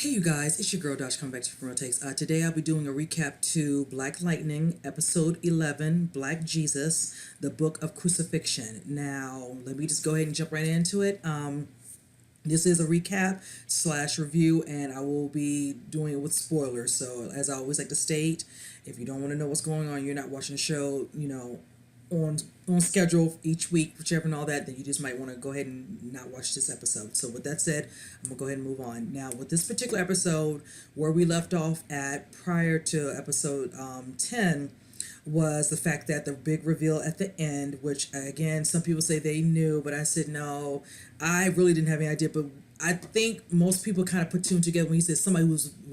Hey you guys, it's your girl Dosh coming back to you from Real Takes. Today I'll be doing a recap to Black Lightning, episode 11, Black Jesus, the Book of Crucifixion. Now, let me just go ahead and jump right into it. This is a recap slash review, and I will be doing it with spoilers. So, as I always like to state, if you don't want to know what's going on, you're not watching the show, on schedule each week, whichever and all that, then you just might want to go ahead and not watch this episode. So with that said, I'm gonna go ahead and move on. Now with this particular episode, where we left off at prior to episode 10 was the fact that the big reveal at the end, which again some people say they knew, but I said no, I really didn't have any idea. But I think most people kind of put two and together when he said somebody who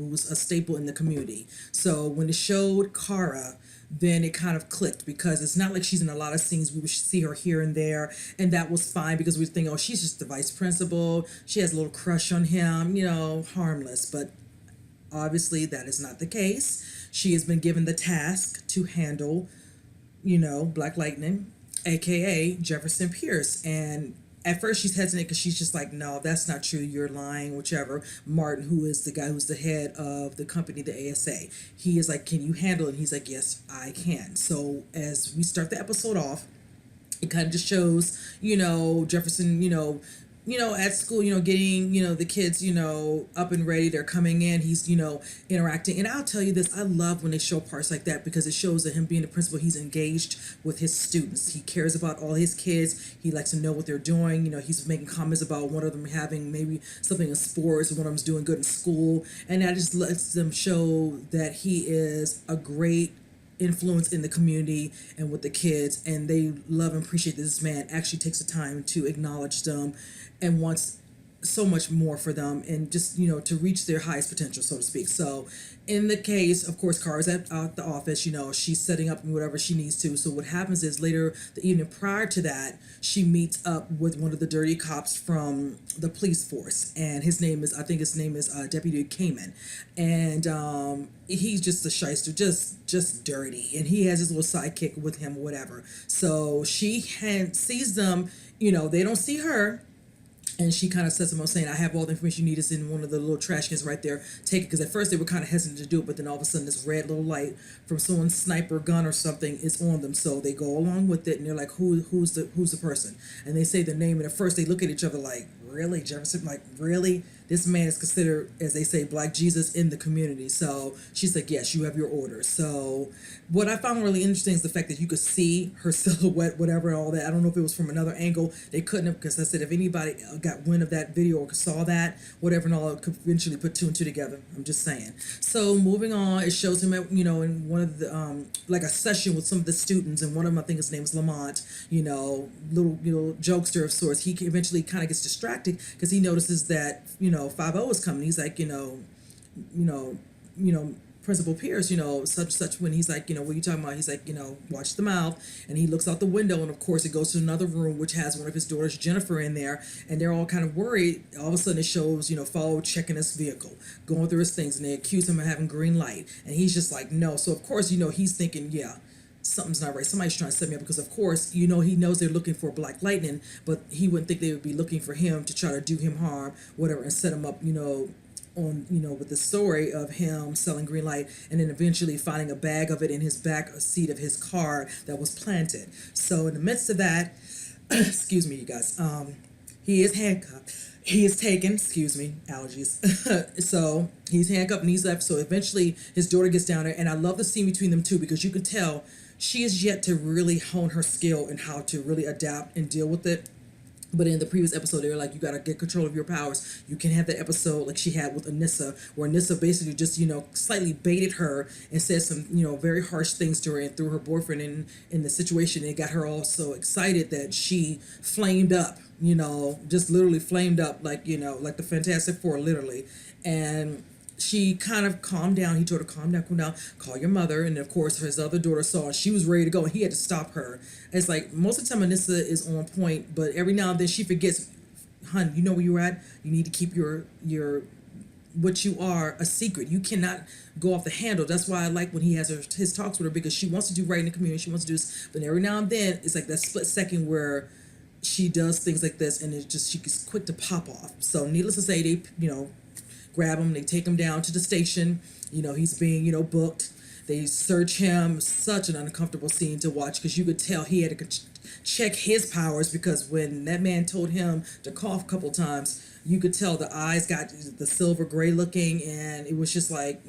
was a staple in the community. So when it showed Kara, then it kind of clicked, because it's not like she's in a lot of scenes. We would see her here and there, and that was fine because we think, oh, she's just the vice principal. She has a little crush on him, harmless. But obviously, that is not the case. She has been given the task to handle, Black Lightning, aka Jefferson Pierce. And at first she's hesitant because she's just like, no, that's not true, you're lying, whichever. Martin, who is the guy who's the head of the company, the ASA, he is like, can you handle it? And he's like, yes, I can. So as we start the episode off, it kind of just shows, Jefferson, at school, getting, the kids, up and ready. They're coming in. He's, interacting. And I'll tell you this, I love when they show parts like that, because it shows that him being the principal, he's engaged with his students. He cares about all his kids. He likes to know what they're doing. He's making comments about one of them having maybe something in sports, one of them's doing good in school. And that just lets them show that he is a great influence in the community and with the kids, and they love and appreciate that this man actually takes the time to acknowledge them and wants so much more for them, and just to reach their highest potential, so to speak. So in the case, of course, Kara's at the office, she's setting up whatever she needs to. So what happens is, later the evening prior to that, she meets up with one of the dirty cops from the police force, and I think his name is Deputy Kamen. And he's just a shyster, just dirty, and he has his little sidekick with him, whatever. So she sees them, they don't see her. And she kind of says to him, saying, I have all the information you need. It's in one of the little trash cans right there. Take it. Because at first they were kind of hesitant to do it, but then all of a sudden this red little light from someone's sniper gun or something is on them. So they go along with it, and they're like, who's the person? And they say the name, and at first they look at each other like, really, Jefferson? Like, really? This man is considered, as they say, Black Jesus in the community. So she's like, yes, you have your orders. So what I found really interesting is the fact that you could see her silhouette, whatever, and all that. I don't know if it was from another angle. They couldn't have, because I said if anybody got wind of that video or saw that, whatever, and all, could eventually put two and two together. I'm just saying. So moving on, it shows him at, in one of the, like a session with some of the students, and one of them, I think his name is Lamont, little jokester of sorts. He eventually kind of gets distracted because he notices that, 5-0 is coming. He's like, Principal Pierce, such, when he's like, what are you talking about? He's like, watch the mouth. And he looks out the window, and of course it goes to another room which has one of his daughters, Jennifer, in there, and they're all kind of worried. All of a sudden it shows, Follow checking his vehicle, going through his things, and they accuse him of having green light. And he's just like, no. So of course, he's thinking, yeah, something's not right. Somebody's trying to set me up, because of course, he knows they're looking for Black Lightning, but he wouldn't think they would be looking for him to try to do him harm, whatever, and set him up, on, with the story of him selling green light, and then eventually finding a bag of it in his back seat of his car that was planted. So in the midst of that, excuse me, you guys, he is handcuffed. He is taken, allergies. So he's handcuffed and he's left. So eventually his daughter gets down there, and I love the scene between them two, because you can tell she is yet to really hone her skill and how to really adapt and deal with it. But in the previous episode, they were like, you got to get control of your powers. You can have that episode like she had with Anissa, where Anissa basically just, slightly baited her and said some, very harsh things to her, and threw her boyfriend in the situation. It got her all so excited that she flamed up, just literally flamed up, like, like the Fantastic Four, literally. And she kind of calmed down. He told her, calm down, call your mother. And of course, his other daughter saw, and she was ready to go, and he had to stop her. It's like, most of the time Anissa is on point, but every now and then she forgets, hun, you know where you're at? You need to keep your what you are a secret. You cannot go off the handle. That's why I like when he has his talks with her, because she wants to do right in the community. She wants to do this, but every now and then it's like that split second where she does things like this, and it's just, she's quick to pop off. So needless to say, they, grab him, they take him down to the station. He's being, booked. They search him. Such an uncomfortable scene to watch because you could tell he had to check his powers, because when that man told him to cough a couple times, you could tell the eyes got the silver gray looking, and it was just like,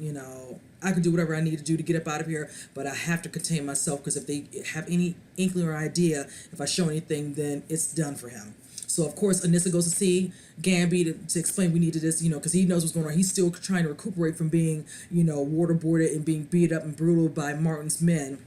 I could do whatever I need to do to get up out of here, but I have to contain myself, because if they have any inkling or idea, if I show anything, then it's done for him. So of course Anissa goes to see Gamby to explain we needed this, because he knows what's going on. He's still trying to recuperate from being, waterboarded and being beat up and brutal by Martin's men.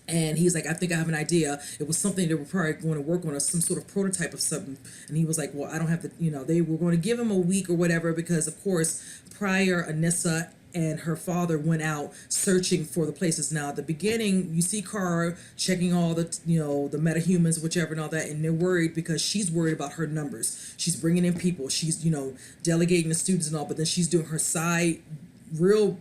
And he's like, I think I have an idea. It was something they were probably going to work on, some sort of prototype of something. And he was like, well, I don't have the, they were going to give him a week or whatever, because of course prior Anissa and her father went out searching for the places. Now at the beginning, you see Kara checking all the, the metahumans, whichever and all that, and they're worried because she's worried about her numbers. She's bringing in people. She's, delegating the students and all, but then she's doing her side real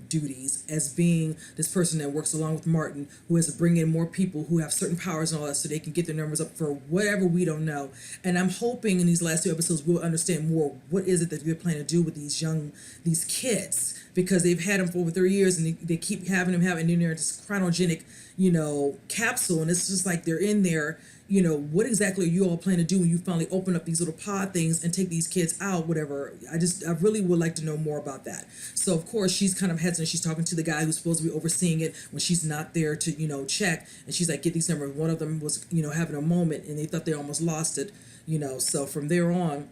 duties as being this person that works along with Martin, who has to bring in more people who have certain powers and all that, so they can get their numbers up for whatever we don't know. And I'm hoping in these last 2 episodes we'll understand more what is it that they're planning to do with these kids, because they've had them for over 3 years, and they keep having them and then they're in this chronogenic capsule, and it's just like they're in there. What exactly are you all planning to do when you finally open up these little pod things and take these kids out, whatever? I really would like to know more about that. So of course she's kind of hesitant. She's talking to the guy who's supposed to be overseeing it when she's not there to, check. And she's like, get these numbers. One of them was, having a moment, and they thought they almost lost it, so from there on,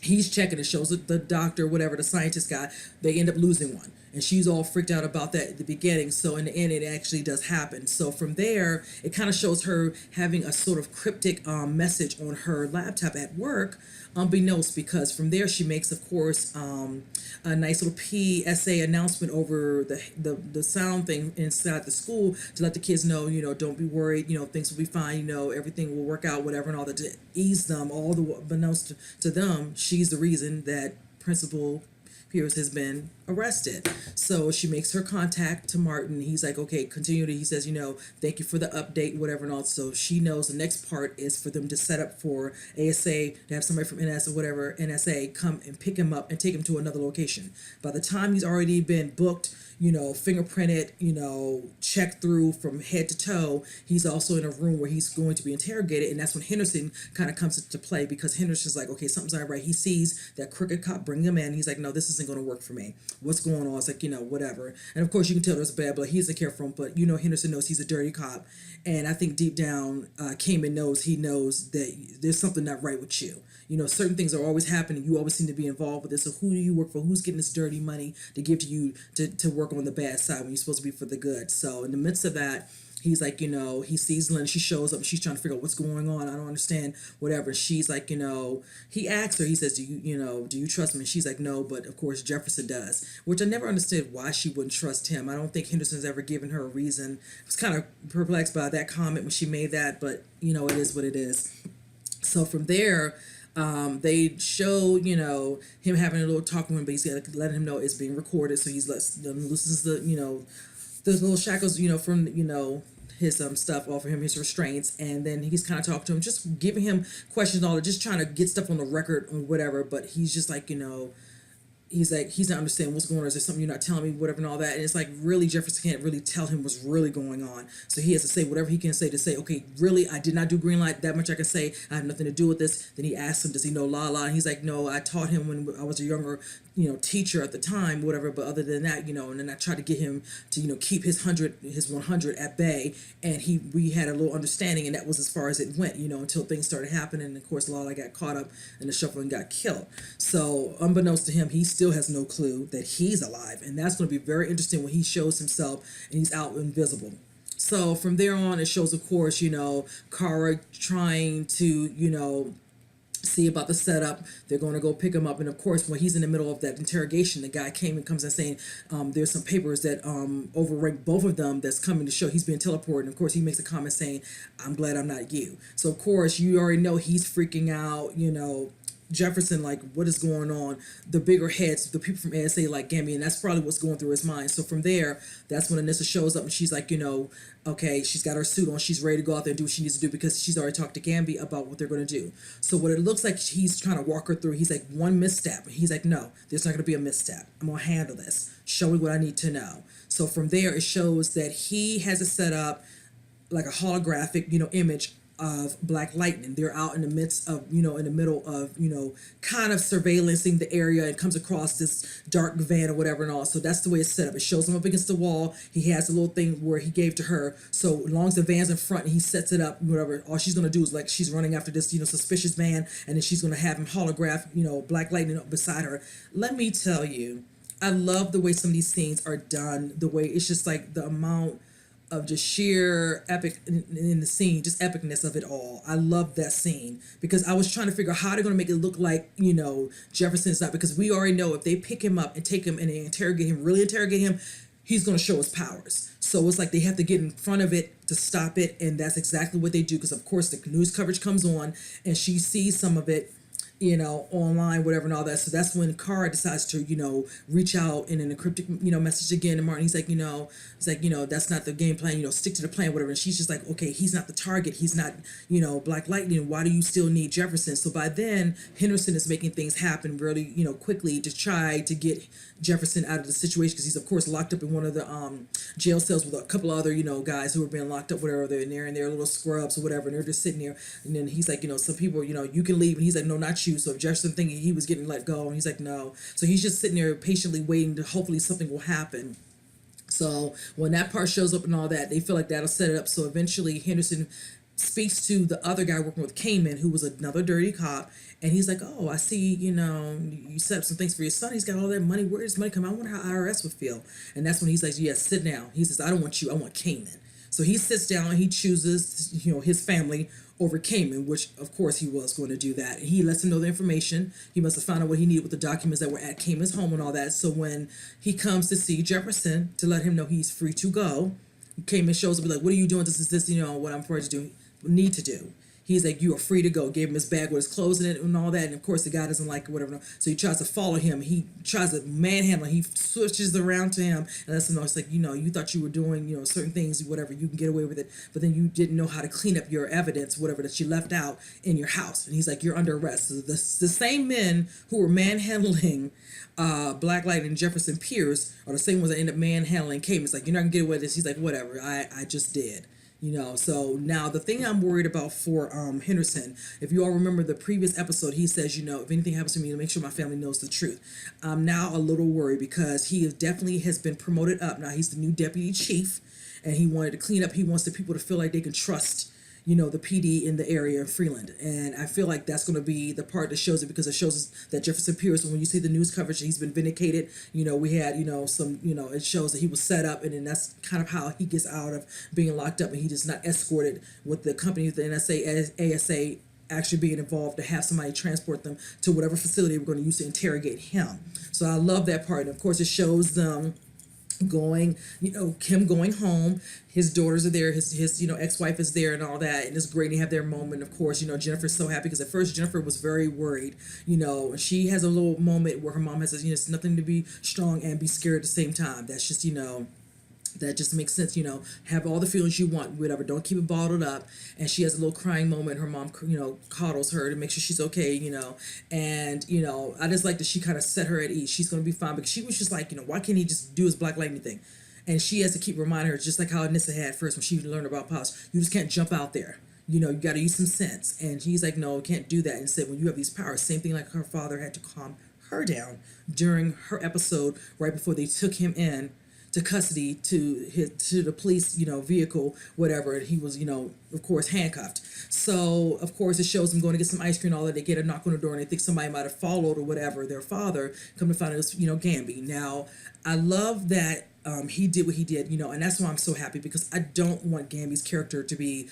he's checking. It shows the doctor, whatever, the scientist guy, they end up losing one. And she's all freaked out about that at the beginning. So in the end, it actually does happen. So from there, it kind of shows her having a sort of cryptic message on her laptop at work, unbeknownst, because from there she makes, of course, a nice little PSA announcement over the sound thing inside the school to let the kids know, don't be worried, things will be fine, everything will work out, whatever, and all that, to ease them. All the unbeknownst to them, she's the reason that Principal Pierce has been arrested. So she makes her contact to Martin. He's like, okay, continue to, he says, thank you for the update, whatever and all. So she knows the next part is for them to set up for ASA to have somebody from NS or whatever, NSA, come and pick him up and take him to another location. By the time he's already been booked, fingerprinted, checked through from head to toe, he's also in a room where he's going to be interrogated. And that's when Henderson kind of comes into play, because Henderson's like, okay, something's not right. He sees that crooked cop bring him in. He's like, no, this isn't going to work for me. What's going on? It's like, whatever. And of course you can tell there's bad blood. He doesn't care for him, but Henderson knows he's a dirty cop. And I think deep down, Kamen knows that there's something not right with you. Certain things are always happening. You always seem to be involved with this. So who do you work for? Who's getting this dirty money to give to you to work on the bad side when you're supposed to be for the good? So in the midst of that, he's like, he sees Lynn. She shows up. And she's trying to figure out what's going on. I don't understand, whatever. She's like, he asks her, he says, do you trust me? And she's like, no, but of course Jefferson does, which I never understood why she wouldn't trust him. I don't think Henderson's ever given her a reason. I was kind of perplexed by that comment when she made that, but it is what it is. So from there, they show, him having a little talk with him, but he's letting him know it's being recorded. So he's loosens the little shackles, from, his stuff off of him, his restraints, and then he's kind of talking to him, just giving him questions and all that, just trying to get stuff on the record or whatever. But he's just like, he's like, he's not understanding what's going on. Is there something you're not telling me, whatever and all that? And it's like, really, Jefferson can't really tell him what's really going on. So he has to say whatever he can say to say, okay, really, I did not do green light. That much I can say. I have nothing to do with this. Then he asks him, does he know La La? And he's like, no, I taught him when I was a younger, teacher at the time, whatever. But other than that, and then I tried to get him to, keep his 100 at bay. And we had a little understanding, and that was as far as it went, until things started happening. And of course, Lala got caught up in the shuffle and got killed. So unbeknownst to him, he still has no clue that he's alive. And that's going to be very interesting when he shows himself and he's out invisible. So from there on, it shows, of course, Kara trying to, see about the setup. They're going to go pick him up, and of course when he's in the middle of that interrogation, the guy comes in saying there's some papers that overrank both of them that's coming to show he's being teleported. And of course he makes a comment saying, I'm glad I'm not you. So of course you already know he's freaking out, Jefferson, like, what is going on? The bigger heads, the people from ASA, like Gamby, and that's probably what's going through his mind. So from there, that's when Anissa shows up and she's like, okay, she's got her suit on, she's ready to go out there and do what she needs to do because she's already talked to Gamby about what they're going to do. So what it looks like he's trying to walk her through, he's like, one misstep. He's like, no, there's not going to be a misstep. I'm going to handle this. Show me what I need to know. So from there, it shows that he has it set up like a holographic, image of Black Lightning. They're out in the midst of, in the middle of, kind of surveillancing the area, and comes across this dark van or whatever and all. So that's the way it's set up. It shows him up against the wall. He has a little thing where he gave to her. So as long as the van's in front and he sets it up, whatever, all she's going to do is like she's running after this, suspicious van, and then she's going to have him holograph, Black Lightning up beside her. Let me tell you, I love the way some of these scenes are done. The way it's just like the amount of just sheer epic in the scene, just epicness of it all. I love that scene because I was trying to figure out how they're going to make it look like, Jefferson's not, because we already know if they pick him up and take him and really interrogate him, he's going to show his powers. So it's like they have to get in front of it to stop it, and that's exactly what they do because, of course, the news coverage comes on and she sees some of it, online, whatever, and all that. So that's when Carr decides to, reach out in an encrypted, message again to Martin. He's like, that's not the game plan, stick to the plan, whatever. And she's just like, okay, he's not the target. He's not, Black Lightning. Why do you still need Jefferson? So by then, Henderson is making things happen really, quickly to try to get Jefferson out of the situation because he's, of course, locked up in one of the jail cells with a couple of other, guys who are being locked up, whatever. They're in there and they're little scrubs or whatever. And they're just sitting there. And then he's like, some people, you can leave. And he's like, no, not you. So if Jefferson thinking he was getting let go, and he's like, no. So he's just sitting there patiently waiting to hopefully something will happen. So when that part shows up and all that, they feel like that'll set it up. So eventually Henderson speaks to the other guy working with Cayman, who was another dirty cop, and he's like, oh, I see, you set up some things for your son. He's got all that money. Where does money come? I wonder how IRS would feel. And that's when he's like, yeah, sit down. He says, I don't want you. I want Cayman. So he sits down and he chooses, his family over Cayman, which of course he was going to do that. And he lets him know the information. He must have found out what he needed with the documents that were at Cayman's home and all that. So when he comes to see Jefferson to let him know he's free to go, Cayman shows up and like, what are you doing? This is this, what I'm supposed to do, need to do. He's like, you are free to go. Gave him his bag with his clothes in it and all that. And of course, the guy doesn't like it, whatever. So he tries to follow him. He tries to manhandle him. He switches around to him and lets him know, it's like, you thought you were doing, certain things, whatever, you can get away with it. But then you didn't know how to clean up your evidence, whatever, that you left out in your house. And he's like, you're under arrest. So the same men who were manhandling Black Light and Jefferson Pierce are the same ones that end up manhandling Cayman. It's like, you're not going to get away with this. He's like, whatever, I just did. So now the thing I'm worried about for Henderson, if you all remember the previous episode, he says, if anything happens to me, make sure my family knows the truth. I'm now a little worried because he definitely has been promoted up. Now he's the new deputy chief, and he wanted to clean up. He wants the people to feel like they can trust, the PD in the area of Freeland. And I feel like that's going to be the part that shows it, because it shows us that Jefferson Pierce, when you see the news coverage, he's been vindicated. We had, some, it shows that he was set up, and then that's kind of how he gets out of being locked up, and he just not escorted with the company, the NSA, ASA, actually being involved to have somebody transport them to whatever facility we're going to use to interrogate him. So I love that part. And of course, it shows them going, Kim going home. His daughters are there, his ex-wife is there and all that, and it's great to have their moment. Of course, Jennifer's so happy because at first Jennifer was very worried, and she has a little moment where her mom has says, it's nothing to be strong and be scared at the same time. That's just, that just makes sense, have all the feelings you want, whatever, don't keep it bottled up. And she has a little crying moment. Her mom, coddles her to make sure she's okay, and, I just like that she kind of set her at ease. She's going to be fine, because she was just like, why can't he just do his Black Lightning thing? And she has to keep reminding her, just like how Anissa had first when she learned about powers, you just can't jump out there. You got to use some sense. And he's like, no, can't do that. And said, when you have these powers, same thing like her father had to calm her down during her episode right before they took him in to custody to the police, vehicle, whatever. And he was, of course, handcuffed. So, of course, it shows them going to get some ice cream and all that. They get a knock on the door and they think somebody might have followed or whatever, their father. Come to find out it's, Gamby. Now, I love that he did what he did, and that's why I'm so happy, because I don't want Gamby's character to be,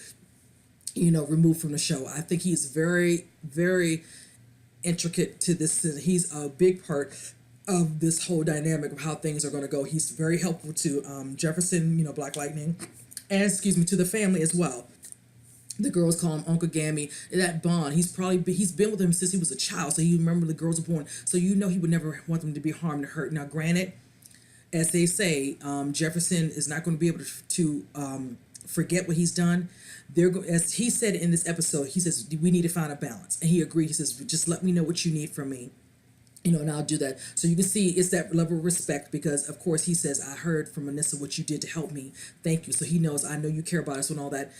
removed from the show. I think he's very, very intricate to this. He's a big part of this whole dynamic of how things are going to go. He's very helpful to Jefferson, Black Lightning, and to the family as well. The girls call him Uncle Gammy. That bond, he's been with him since he was a child, so you remember the girls were born. So you know he would never want them to be harmed or hurt. Now, granted, as they say, Jefferson is not going to be able to forget what he's done. As he said in this episode, he says we need to find a balance, and he agreed. He says, just let me know what you need from me, and I'll do that. So you can see it's that level of respect because, of course, he says, I heard from Anissa what you did to help me. Thank you. So he knows, I know you care about us and all that.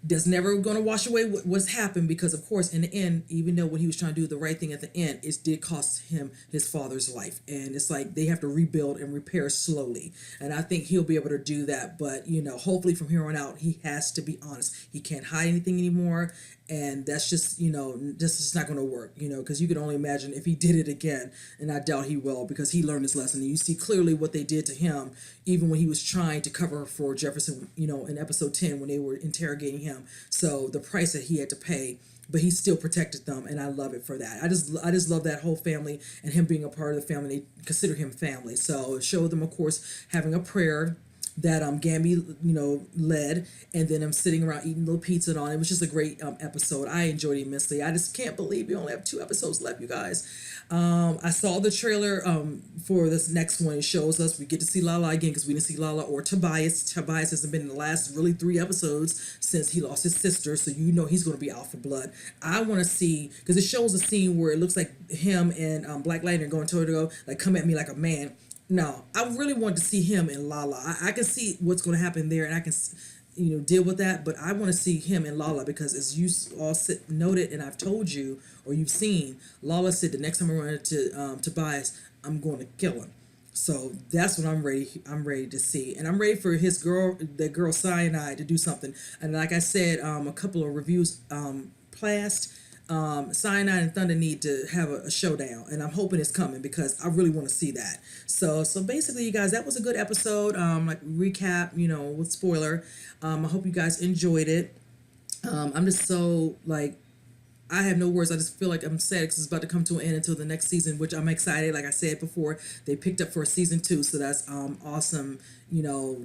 That's never going to wash away what's happened because, of course, in the end, even though when he was trying to do the right thing at the end, it did cost him his father's life. And it's like they have to rebuild and repair slowly. And I think he'll be able to do that. But, hopefully from here on out, he has to be honest. He can't hide anything anymore. And that's just, this is not going to work, because you can only imagine if he did it again. And I doubt he will because he learned his lesson. And you see clearly what they did to him, even when he was trying to cover for Jefferson, in episode 10 when they were interrogating him. So the price that he had to pay, but he still protected them. And I love it for that. I just love that whole family and him being a part of the family. They consider him family. So it showed them, of course, having a prayer that Gamby, led, and then I'm sitting around eating a little pizza and all. It was just a great episode. I enjoyed it immensely. I just can't believe we only have 2 episodes left, you guys. I saw the trailer for this next one. It shows us we get to see Lala again because we didn't see Lala or Tobias. Tobias hasn't been in the last really 3 episodes since he lost his sister, so he's going to be out for blood. I want to see, because it shows a scene where it looks like him and Black Lightning are going toe to go, like come at me like a man. No, I really want to see him and Lala. I can see what's going to happen there, and I can, deal with that. But I want to see him and Lala because, as you all noted, and I've told you or you've seen, Lala said the next time I run into Tobias, I'm going to kill him. So that's what I'm ready. I'm ready to see, and I'm ready for the girl Cyanide, to do something. And like I said, a couple of reviews past. Cyanide and Thunder need to have a showdown, and I'm hoping it's coming because I really want to see that. So basically, you guys, that was a good episode. Like recap, with spoiler. I hope you guys enjoyed it. I'm just so I have no words. I just feel like I'm sad because it's about to come to an end until the next season, which I'm excited. Like I said before, they picked up for season 2, so that's awesome.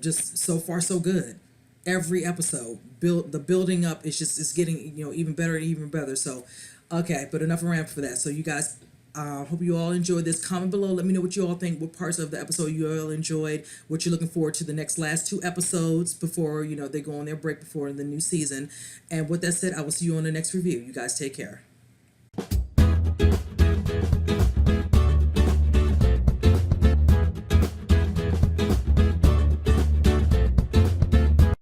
Just so far so good. Every episode, the building up is just, it's getting even better and even better. So okay, but enough rant for that. So you guys, hope you all enjoyed this. Comment below, let me know what you all think, what parts of the episode you all enjoyed, what you're looking forward to the last 2 episodes before they go on their break before the new season. And with that said, I will see you on the next review. You guys take care.